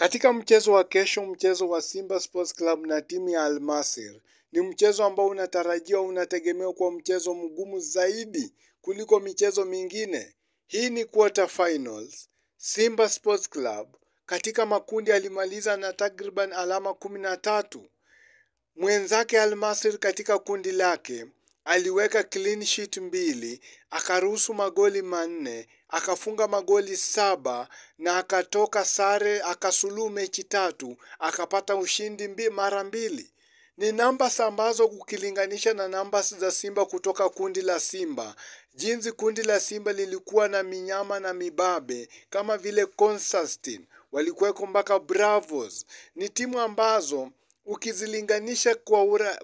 Katika mchezo wa kesho, mchezo wa Simba Sports Club na timu ya Al Masry, ni mchezo ambao unategemewa kuwa mchezo mgumu zaidi kuliko michezo mingine. Hii ni quarter finals. Simba Sports Club katika makundi alimaliza na takriban alama 13. Mwenzake Al Masry katika kundi lake aliweka clean sheet 2, akaruhusu magoli 4, akafunga magoli 7 na akatoka sare, akasuluhu mechi 3, akapata ushindi mara 2. Ni namba ambazo ukilinganisha na namba za Simba kutoka kundi la Simba. Jinsi kundi la Simba lilikuwa na minyama na mibabe kama vile Constantine, walikuweko mpaka Bravos. Ni timu ambazo ukizilinganisha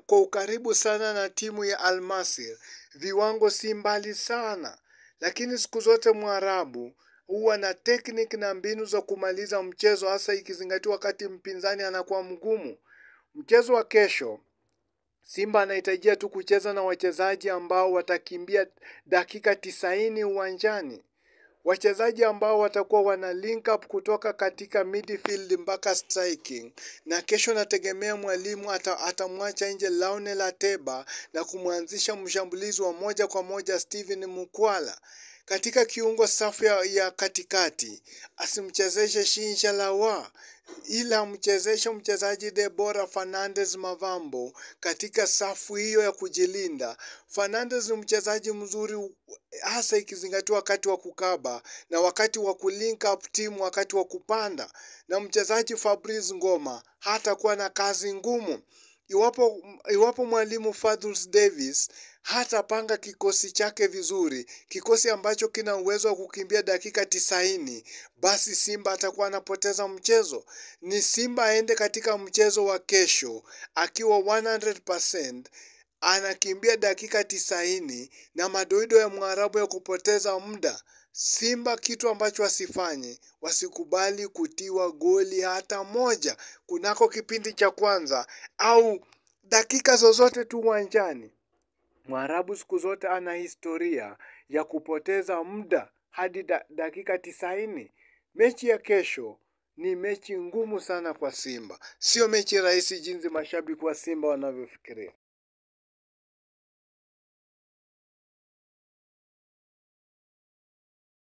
kwa ukaribu sana na timu ya Al Masry, viwango si mbali sana. Lakini siku zote Mwarabu huwa na tekniki na mbinu za kumaliza mchezo, hasa ikizingatiwa wakati mpinzani anakuwa mgumu. Mchezo wa kesho, Simba anahitajia tu kucheza na wachezaji ambao watakimbia dakika 90 uwanjani. Wachezaji ambao watakuwa wana link up kutoka katika midfield mpaka striking. Na kesho nategemea mwalimu atamwacha nje Launel Ateba na kumwanzisha mshambulizi wa moja kwa moja Steven Mukwala. Katika kiungo safu ya katikati, asimchezeshe Shinja Lawa, ila mchezeshe mchezaji Deborah Fernandez Mavambo katika safu hiyo ya kujilinda. Fernandez ni mchezaji mzuri, hasa ikizingatiwa wakati wa kukaba na wakati wa kulink up team, wakati wa kupanda. Na mchezaji Fabrice Ngoma hatakuwa na kazi ngumu iwapo mwalimu Fadhils Davis hatapanga kikosi chake vizuri, kikosi ambacho kina uwezo wa kukimbia dakika 90, basi Simba atakuwa anapoteza mchezo. Ni Simba aende katika mchezo wa kesho akiwa 100%, anakimbia dakika 90 na madoido ya Mwarabu ya kupoteza muda. Simba kitu ambacho wasifanye, wasikubali kutiwa goli hata moja kunako kipindi cha kwanza au dakika zozote tu uwanjani. Mwarabu siku zote ana historia ya kupoteza muda hadi dakika 90. Mechi ya kesho ni mechi ngumu sana kwa Simba. Sio mechi rahisi jinsi mashabiki wa Simba wanavyofikiria.